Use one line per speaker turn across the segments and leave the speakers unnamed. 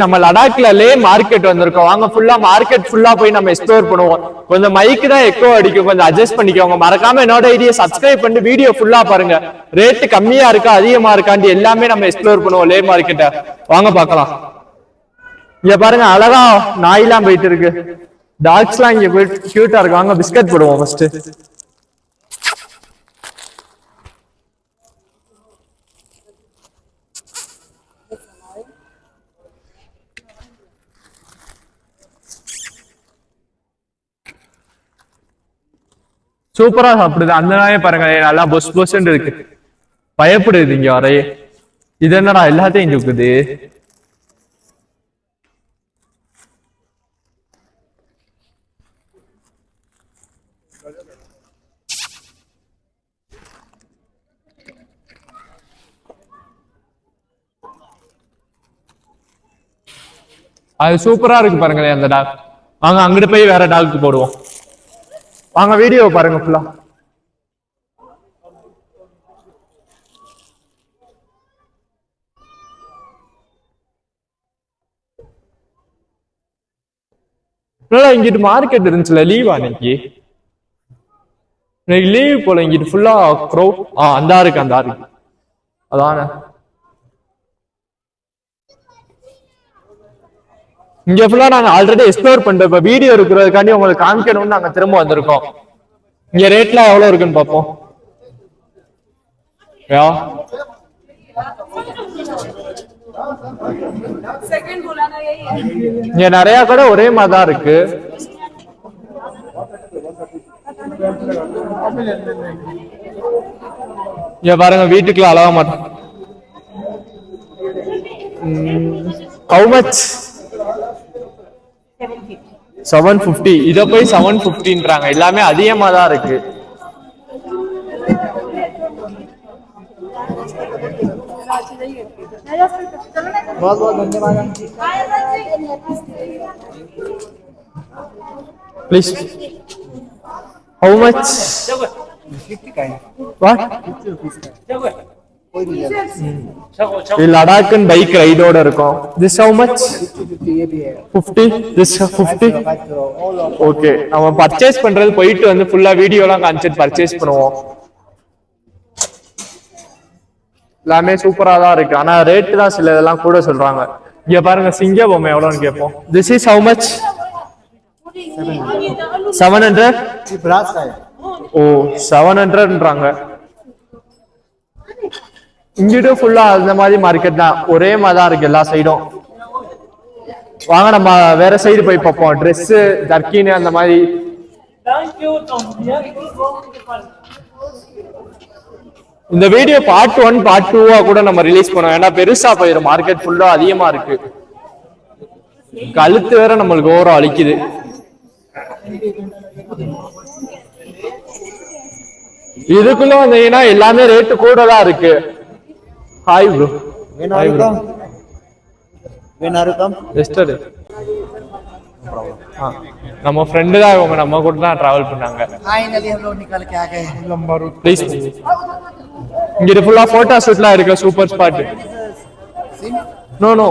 நம்ம லடாக்ல லே மார்க்கெட் வந்திருக்கோம். வாங்க ஃபுல்லா மார்க்கெட் ஃபுல்லா போய் நம்ம எக்ஸ்ப்ளோர் பண்ணுவோம். கொஞ்சம் மைக்கு தான் எக்கோ அடிக்கும், கொஞ்சம் அட்ஜஸ்ட் பண்ணிக்கோங்க. மறக்காம என்னோட ஐடியா சப்ஸ்கிரைப் பண்ணி வீடியோ ஃபுல்லா பாருங்க. ரேட் கம்மியா இருக்கா அதிகமா இருக்காண்டி எல்லாமே நம்ம எக்ஸ்ப்ளோர் பண்ணுவோம் லே மார்க்கெட்டை. வாங்க பார்க்கலாம். இங்க பாருங்க அழகா நாயெல்லாம் போயிட்டு இருக்கு. டாக்ஸ்லாம் இங்க போயிட்டு கியூட்டா இருக்கு. வாங்க பிஸ்கட் போடுவோம் ஃபர்ஸ்ட். சூப்பரா சாப்பிடுது. அந்த நாயே பாருங்க நல்லா பொஸ் பொஸ்ன்னு இருக்கு, பயப்படுது இங்க வரையே. இது என்னடா எல்லாத்தையும் தூக்குது. அது சூப்பரா இருக்கு பாருங்களேன் அந்த டாக். வாங்க அங்கிட்டு போய் வேற டாக்கு போடுவோம். வாங்க வீடியோ பாருங்க ஃபுல்லா. இங்கிட்டு மார்க்கெட் இருந்துச்சுல, லீவா இன்னைக்கு? இன்னைக்கு லீவ் போல. இங்கிட்டு ஃபுல்லா க்ரௌட். அந்த இருக்கு, அந்த இருக்கு. அதான இங்க ஃபுல்லா நாங்க ஆல்ரெடி எக்ஸ்ப்ளோர் பண்ணிட்டோம். இப்ப வீடியோ இருக்கிறதுக்காண்டி உங்களுக்கு காமிக்கணும்னு நாங்க திரும்ப வந்திருக்கோம். இங்க ரேட்லாம் எவ்வளவு இருக்குன்னு பார்ப்போம். இங்க நிறைய கடை ஒரே மாதிரிதான் இருக்கு. இங்க பாருங்க வீட்டுக்குள்ள அழக மாட்டோம். How much? 750. இத போய் 750ன்றாங்க. எல்லாமே அதிகமா தான் இருக்கு. बहुत बहुत धन्यवाद प्लीज. How much? What? லடாக்கன் பைக் ரைடோட இருக்கும். This how much? 50. This 50. Okay, நம்ம பர்ச்சேஸ் பண்றது போயிட்டு வந்து ஃபுல்லா வீடியோலாம் காமிச்சிட்டு பர்ச்சேஸ் பண்ணுவோம். எல்லாமே சூப்பரா தான் இருக்கு. ஆனா ரேட் தான் சில இதெல்லாம் கூட சொல்றாங்க. இங்க பாருங்க சிங்க பொம்மை எவ்வளவுன்னு கேட்போம். This is how much? 700. ஓ 700ன்றாங்க. இங்கிட்டும் ஃபுல்லா அந்த மாதிரி மார்க்கெட் தான், ஒரே மாதிரி தான் இருக்கு எல்லா சைடும். வாங்க நம்ம வேற சைடு போய் பார்ப்போம். ட்ரெஸ், ஜர்க்கின் அந்த மாதிரி. இந்த வீடியோ பார்ட் 1 பார்ட் 2 கூட நம்ம ரிலீஸ் பண்ணுவோம். ஏன்னா பெருசா போயிடும், மார்க்கெட் ஃபுல்லா அதிகமா இருக்கு. கழுத்து வேற நம்மளுக்கு ஓரம் அழிக்குது. இதுக்குள்ள வந்தீங்கன்னா எல்லாமே ரேட்டு கூட தான் இருக்கு. Hi bro. எஸ்டர்டே நம்ம ஃப்ரெண்டு தான் இவங்க, நம்ம கூட தான் டிராவல் பண்ணாங்க. ப்ளீஸ். இங்க ஃபுல்லா போட்டோ ஷூட்லாம் இருக்கு. Super spot. நோ நோ,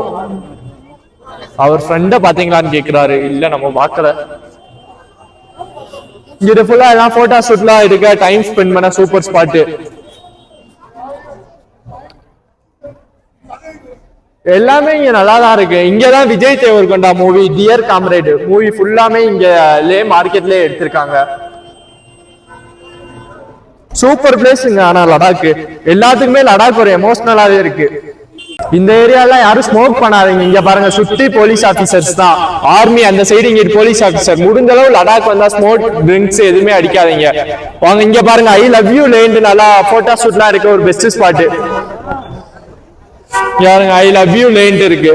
அவர் ஃப்ரெண்ட பாத்தீங்களான்னு கேக்குறாரு. இல்ல நம்ம பார்க்கல. இங்க ஃபுல்லா எல்லாம் போட்டோ ஷூட்லாம் இருக்கு. டைம் ஸ்பெண்ட் பண்ண சூப்பர் ஸ்பாட். எல்லாமே இங்க நல்லா தான் இருக்கு. இங்கதான் Vijay Deverakonda movie dear comrade movie ஃபுல்லாமே இங்க லே மார்க்கெட்ல எடுத்திருக்காங்க. சூப்பர் பிளேஸ்ங்க. ஆனா லடாக் எல்லாத்துக்குமே லடாக் ஒரு எமோஷனலாவே இருக்கு. இந்த ஏரியால யாரும் ஸ்மோக் பண்ணாதீங்க. இங்க பாருங்க சுத்தி போலீஸ் ஆபீசர்ஸ் தான், ஆர்மி அந்த சைடு, இங்க போலீஸ் ஆபீசர். முடிஞ்ச அளவு லடாக் வந்தா ஸ்மோக் ட்ரிங்க்ஸ் எதுவுமே அடிக்காதீங்க. வாங்க இங்க பாருங்க ஐ லவ் யூ லேண்ட் நல்லா போட்டோ ஷூட்லாம் இருக்கு. ஒரு பெஸ்ட் ஸ்பாட் யாருங்க, ஐ லவ் யூ லேண்ட் இருக்கு.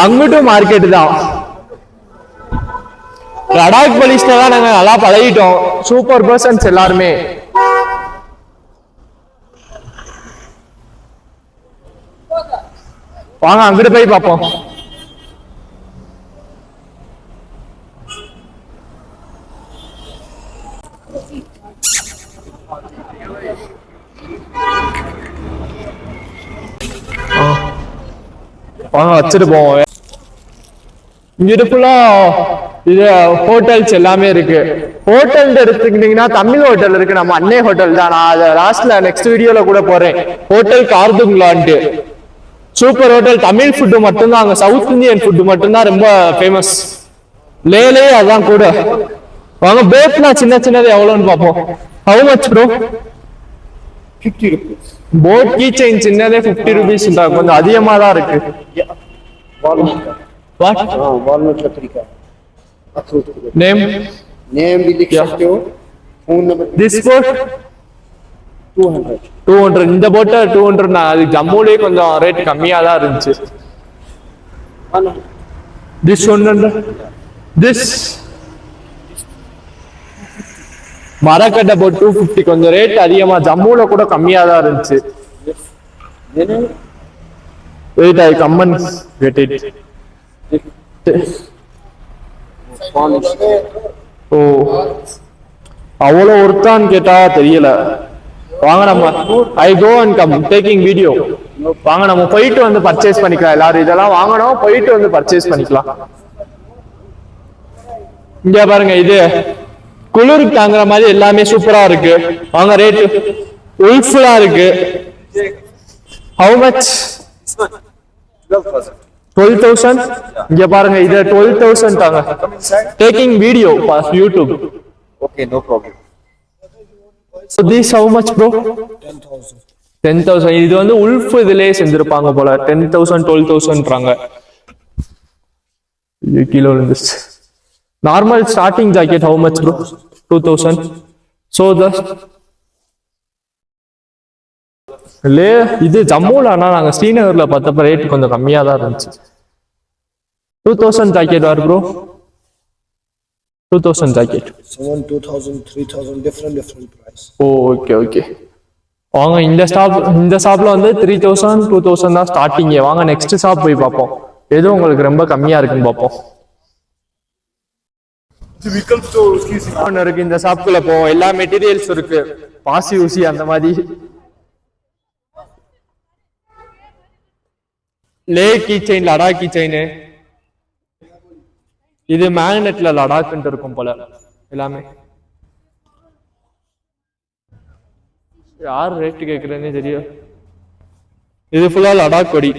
அங்கிட்டும் மார்க்கெட் தான். லடாக் போலீஸ்ல தான் நாங்க நல்லா பழகிட்டோம். சூப்பர் பர்சன்ஸ் எல்லாருமே. வாங்க அங்கிட்டு போய் பார்ப்போம். வாங்க வச்சுட்டு போவோம். இங்கிட்டு ஃபுல்லா இது ஹோட்டல்ஸ் எல்லாமே இருக்கு. ஹோட்டல் எடுத்துக்கிட்டீங்கன்னா தமிழ் ஹோட்டல் இருக்கு, நம்ம அன்னை ஹோட்டல் தான். நான் அதை லாஸ்ட்ல நெக்ஸ்ட் வீடியோல கூட போறேன். ஹோட்டல் கார்துங்களான்ட்டு சூப்பர் ஹோட்டல். தமிழ் ஃபுட்டு மட்டும்தான், அங்க சவுத் இந்தியன் ஃபுட்டு மட்டும்தான் ரொம்ப ஃபேமஸ். லேலே அதான் கூட. வாங்க போட்லாம் சின்ன சின்னது எவ்வளோன்னு பார்ப்போம். How much bro?
50 rupees.
Boat key chain சின்னதே 50 rupees. கொஞ்சம் அதிகமா தான் இருக்கு. What?
Walnut लकड़ी का.
Name?
Name भी लिख सकते हो. Phone number.
This boat?
200.
200. இந்த போட்ட 200. நான் அது ஜம்முலே கொஞ்சம் ரேட் கம்மியா தான் இருந்துச்சு. This 100. This மரக்கட்டை போட் 250. கொஞ்சம் ரேட் அதிகமா, ஜம்முல கூட கம்மியா தான் இருந்துச்சு. Wait, I come and get it. ஓ அவ்வளோ ஒருத்தான்னு கேட்டா தெரியல. வாங்க நம்ம I go and come taking video. வாங்க நம்ம போயிட்டு வந்து பர்ச்சேஸ் பண்ணிக்கலாம். எல்லாரும் இதெல்லாம் வாங்கணும், போயிட்டு வந்து பர்ச்சேஸ் பண்ணிக்கலாம். இங்க பாருங்க, இது குளிருக்கு தாங்குற மாதிரி எல்லாமே சூப்பரா இருக்கு. வாங்க ரேட்டு உல்ஃபுல்லா இருக்கு. How much? 12,000. இங்க பாருங்க, இது 12,000 தாங்க. Taking video for YouTube.
Okay, no problem.
So this how much bro?
10,000.
10,000. இது வந்து உல்ஃப் இதுலயே செஞ்சிருப்பாங்க போல. 10,000 12,000ன்றாங்க. இது கிலோ இருந்துச்சு. Normal starting jacket how much bro? 2,000. So the லே இது ஜம்முல, ஆனா நாங்க ஸ்ரீநகர்ல பார்த்தப்ப ரேட் கொஞ்சம் கம்மியா தான் இருந்துச்சு. 2,000 ஜாக்கெட் வார் ப்ரோ. 2,000 ஜாக்கெட்.
2,000, 3,000, different price.
ஓ ஓகே ஓகே. வாங்க இந்த ஷாப்ல வந்து 3,000 2,000 தான் ஸ்டார்டிங்கே. வாங்க நெக்ஸ்ட் ஷாப் போய் பார்ப்போம், எது உங்களுக்கு ரொம்ப கம்மியா இருக்குன்னு பார்ப்போம். இருக்கு இந்த ஷாப்புக்குள்ள போவோம். எல்லா மெட்டீரியல்ஸ் இருக்கு, பாசி ஊசி அந்த மாதிரி. Leh key chain, Ladakh key chain. இது மேக்னெட்ல லடாக்ன்ட்டு இருக்கும் போல எல்லாமே. யார் ரேட்டு கேட்குறேன்னே தெரியும். இது ஃபுல்லா லடாக் கொடி.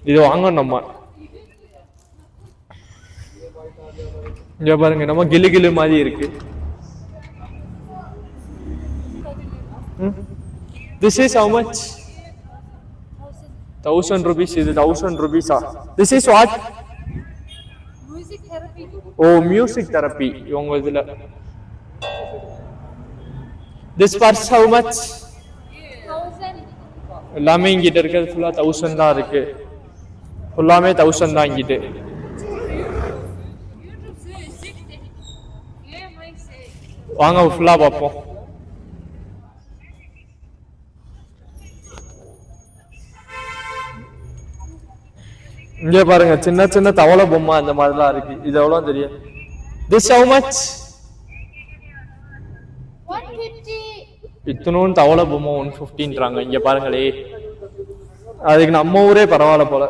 இது வாங்கணும் நம்ம. இங்க பாருங்க, நம்ம கிளு கிளு மாதிரி இருக்கு. This is how much? 1,000 rupees. இது 1,000 rupees. This is what?
Music therapy.
Oh music therapy இவங்க இதுல. This purse how much?
1,000.
எல்லாமே இங்கிட்ட இருக்கிறது ஃபுல்லா 1,000 தான் இருக்கு. ஃபுல்லாமே 1,000 தான் இங்கிட்டு.
YouTube say 60. Yeah, my say.
வாங்க ஃபுல்லா பார்ப்போம். இங்க பாருங்க, சின்ன சின்ன தவளை பொம்மை அந்த மாதிரிலாம் இருக்கு. இது எவ்வளவு தெரியும்? This how much?
150.
இத்தனும் தவளை பொம்மை 150ன்றாங்க. இங்க பாருங்களே, அதுக்கு நம்ம ஊரே பரவாயில்ல போல.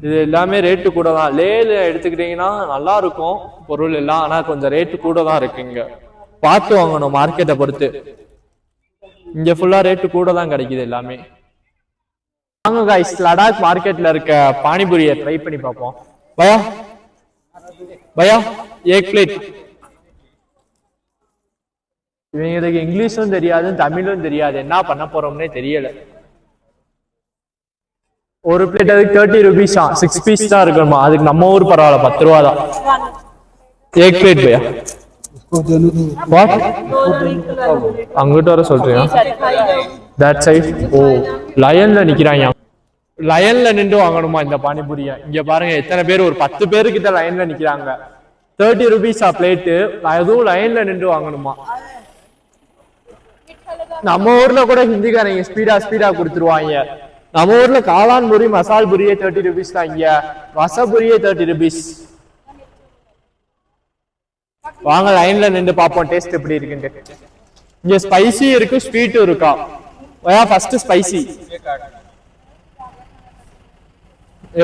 இது எல்லாமே ரேட்டு கூட தான். லேல எடுத்துக்கிட்டீங்கன்னா நல்லா இருக்கும் பொருள் எல்லாம், ஆனா கொஞ்சம் ரேட்டு கூட தான் இருக்கு. இங்க பார்த்து வாங்கணும் மார்க்கெட்டை பொறுத்து. இங்க ஃபுல்லா ரேட்டு கூட தான் கிடைக்குது எல்லாமே. வாங்க गाइस, லடாக் மார்க்கெட்ல இருக்க பானிபூரியை ட்ரை பண்ணி பார்ப்போம். பயா பயா एक प्लेट. இவங்களுக்கு இங்கிலீஷும் தெரியாது, தமிழும் தெரியாது, என்ன பண்ண போறோம்னே தெரியல. ஒரு பிளேட் அதுக்கு 30 rupees. 6 பீஸ் தான் இருக்கணுமா? அதுக்கு நம்ம ஊர் பரவாயில்ல, 10 ரூபா தான். एक प्लेट भैया. What? அங்கிட்ட வர சொல்றியா? That side. ஓ லயன்ல நிக்கிறாங்க. லயன்ல நின்று வாங்கணுமா இந்த பானிபூரியை? இங்க பாருங்க, எத்தனை பேர், ஒரு 10 பேரு கிட்ட லைன்ல நிக்கிறாங்க. 30 rupees பிளேட்டு. அதுவும் லைன்ல நின்று வாங்கணுமா? நம்ம ஊர்ல கூட ஹிந்திக்காரங்க ஸ்பீடா கொடுத்துருவாங்க. நம்ம ஊர்ல காளான் பூரி, மசால் பூரியே 30 rupees தான். இங்க வசபூரியே 30 rupees. வாங்க லைன்ல நின்று பாப்போம் டேஸ்ட் எப்படி இருக்குன்னு. இங்க ஸ்பைசி இருக்கு, ஸ்வீட்டும் இருக்கா. First spicy.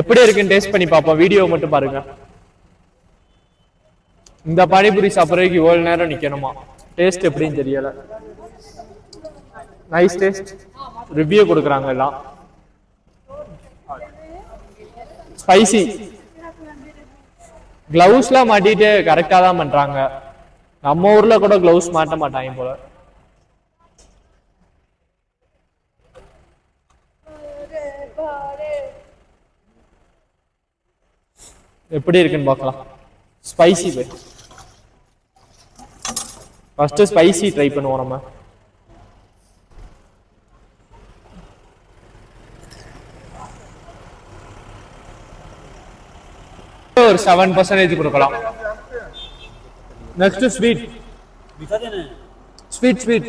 எப்படி இருக்குன்னு டேஸ்ட் பண்ணி பார்ப்போம். வீடியோ மட்டும் பாருங்க. இந்த பானிபூரி சாப்பிட்றதுக்கு இவ்வளவு நேரம் நிக்கணுமா? டேஸ்ட் எப்படின்னு தெரியல. Nice taste. ரிவ்யூ கொடுக்குறாங்க எல்லாம். ஸ்பைசி. கிளவுஸ்லாம் மாட்டிட்டு கரெக்டா தான் பண்றாங்க. நம்ம ஊர்ல கூட கிளவுஸ் மாட்ட மாட்டாங்க போல. எப்படி இருக்குன்னு பார்க்கலாம். ஸ்பைசி போய் ஃபர்ஸ்ட் ஸ்பைசி ட்ரை பண்ணுவோம் நம்ம. ஒரு 7% கொடுக்கலாம். Next sweet. ஸ்வீட் ஸ்வீட்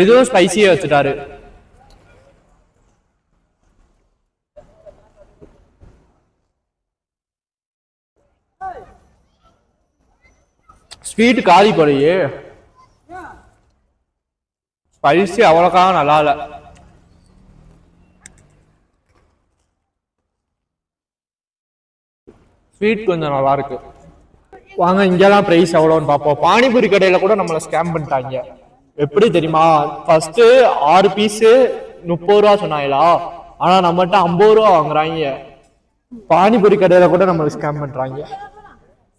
இதுவும் ஸ்பைசியா வச்சுட்டாரு. ஸ்வீட் காலி போலையே. ஸ்பைசி அவ்வளோக்காக நல்லா இல்லை. ஸ்வீட் கொஞ்சம் நல்லா இருக்கு. வாங்க இங்கெல்லாம் பிரைஸ் எவ்வளோன்னு பார்ப்போம். பானிபூரி கடையில கூட நம்மளை ஸ்கேம் பண்ணிட்டாங்க. எப்படி தெரியுமா? ஃபர்ஸ்ட் 6 பீஸு 30 ரூபா சொன்னாங்களா, ஆனா நம்மகிட்ட 50 ரூபா வாங்குறாங்க. பானிபூரி கடையில கூட நம்மளை ஸ்கேம் பண்றாங்க.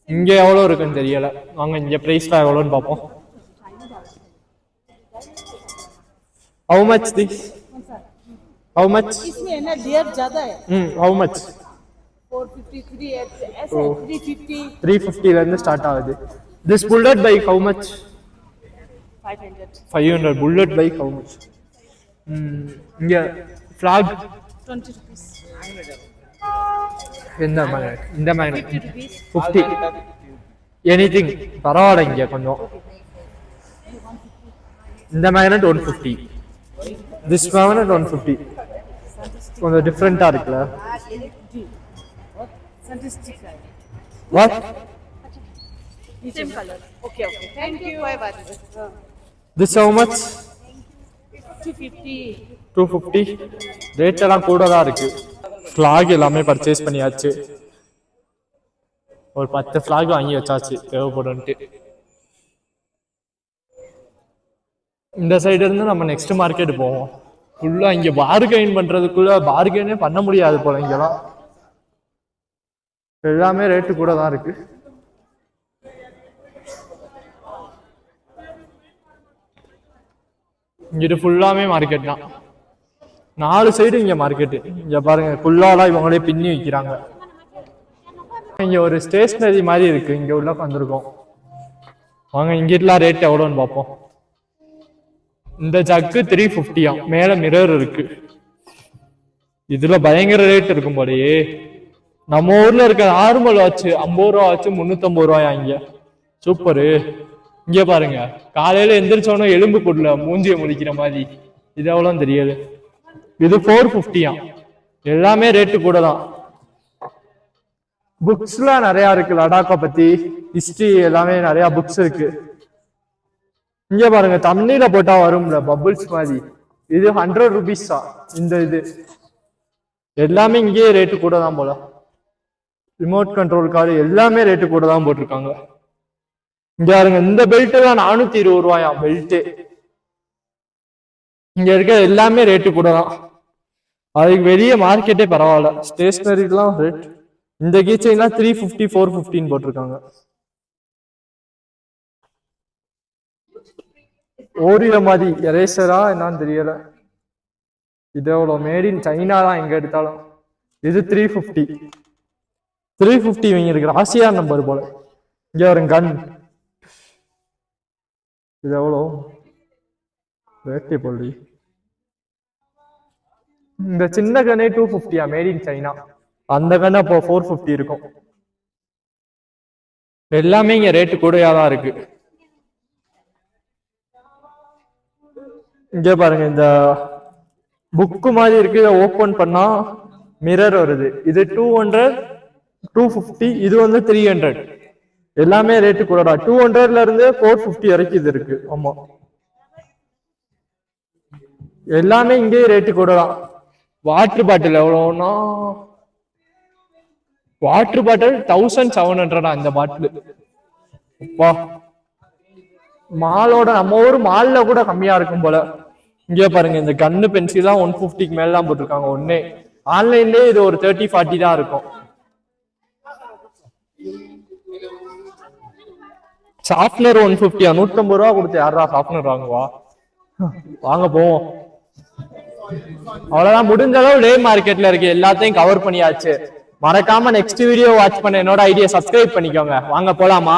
இங்க எவ்வளவு இருக்குன்னு தெரியல. வாங்க இங்க பிரைஸ்லாம் எவ்வளோன்னு பார்ப்போம். How much this? How much?
इसमें ना डेढ़ ज्यादा है.
How much?
453 ऐसे 350
350 ல இருந்து ஸ்டார்ட் ஆகுது. This bullet bike how much?
500
500. bullet bike how much? இங்க flag
20 rupees.
இந்த magnet, இந்த magnet
50 rupees.
50. எனிதிங் பரவாயில்ல. இங்க கொஞ்சம் இந்த magnet 150. This magnet 150. கொஞ்சம் டிஃபரெண்டா இருக்குல்ல.
Fantastic.
What?
Same color. Okay, okay. Thank you. Bye bye.
This how much?
250.
250. Rate எல்லாம் கூட தான் இருக்கு. ஃபிளாக் எல்லாமே பர்ச்சேஸ் பண்ணியாச்சு. ஒரு 10 ஃபிளாக் வாங்கி வச்சாச்சு தேவைப்படும்ட்டு. இந்த சைடு இருந்து நம்ம நெக்ஸ்ட் மார்க்கெட் போவோம். ஃபுல்லா இங்க பார்கெயின் பண்றதுக்குள்ள பார்கெயினே பண்ண முடியாது போல. இங்கெல்லாம் எல்லாமே ரேட்டு கூட தான் இருக்கு. இங்கிட்டு ஃபுல்லாமே மார்க்கெட் தான். 4 சைடு இங்க மார்க்கெட்டு. இங்க பாருங்க ஃபுல்லாலாம் இவங்களே பின்னி வைக்கிறாங்க. இங்க ஒரு ஸ்டேஷனரி மாதிரி இருக்கு. இங்க உள்ள வந்திருக்கோம். வாங்க இங்கிட்டலாம் ரேட் எவ்வளோன்னு பார்ப்போம். இந்த ஜக்கு 350. மேல மிரர் இருக்கு. இதுல பயங்கர ரேட் இருக்கும் போலயே. நம்ம ஊர்ல இருக்க நார்மல் வாட்ச் 50 ரூபா வாட்ச் 350 ரூபாயா இங்க. சூப்பரு. இங்க பாருங்க காலையில எந்திரிச்சோன்னா எலும்பு கூடல மூஞ்சிய முடிக்கிற மாதிரி. இது எவ்வளோன்னு தெரியாது. இது 450. எல்லாமே ரேட்டு கூட தான். புக்ஸ்லாம் நிறைய இருக்கு. லடாக்கை பத்தி ஹிஸ்டரி எல்லாமே நிறைய புக்ஸ் இருக்கு. இங்க பாருங்க தண்ணியில போட்டா வரும்ல பபிள்ஸ் மாதிரி. இது 100 rupees தான். இந்த இது எல்லாமே இங்கேயே ரேட்டு கூட தான் போல. ரிமோட் கண்ட்ரோல் கார் எல்லாமே ரேட்டு கூட தான் போட்டிருக்காங்க. இங்க பாருங்க இந்த பெல்ட் தான் 420 ரூபாயா பெல்ட். இங்க இருக்க எல்லாமே ரேட்டு கூட தான். அதுக்கு வெளியே மார்க்கெட்டே பரவாயில்ல. ஸ்டேஷனரிலாம் ரேட். இந்த கீச்சைன்லாம் 350 450 போட்டிருக்காங்க. ஓரியோ மாதிரி எரேசரா என்னன்னு தெரியல. இது எவ்வளோ? மேட் இன் சைனா தான் எங்க எடுத்தாலும். இது 350. 350 இவங்க இருக்கிற ஆசியா நம்பர் போல. இங்க ஒரு கன். இது எவ்வளோ ரேட்டே போல்றி. இந்த சின்ன கண்ணே 250. Made in China. அந்த கண்ணு அப்போ 450 இருக்கும். எல்லாமே இங்க ரேட்டு கூடயா தான் இருக்கு. இங்க பாருங்க இந்த புக்கு மாதிரி இருக்கு. இதை ஓபன் பண்ணா மிரர் வருது. இது 200 250. இது வந்து 300. எல்லாமே ரேட்டு கூடடா. 200ல இருந்து 450 வரைக்கும் இது இருக்கு. ஆமா எல்லாமே இங்கே ரேட்டு கூடதான். வாட்டர் பாட்டில் எவ்வளோன்னா வாட்டர் பாட்டில் 1700 இந்த பாட்டில். அப்பா மாலோட நம்ம ஊர் மால்ல கூட கம்மியா இருக்கும் போல. இங்கே பாருங்க இந்த கன்னு பென்சில் தான் 150க்கு மேல தான் போட்டிருக்காங்க ஒன்னே. ஆன்லைன்லயே இது ஒரு 30-40 தான் இருக்கும். ஷார்ப்னர் 150, 150 ரூபா கொடுத்து யாரா ஷார்ப்னர் வாங்குவா? வாங்க போவோம். அவ்வளவுதான், முடிஞ்ச அளவு டே மார்க்கெட்ல இருக்கு எல்லாத்தையும் கவர் பண்ணியாச்சு. மறக்காம நெக்ஸ்ட் வீடியோ வாட்ச் பண்ண என்னோட ஐடியா சப்ஸ்கிரைப் பண்ணிக்கோங்க. வாங்க போலாமா?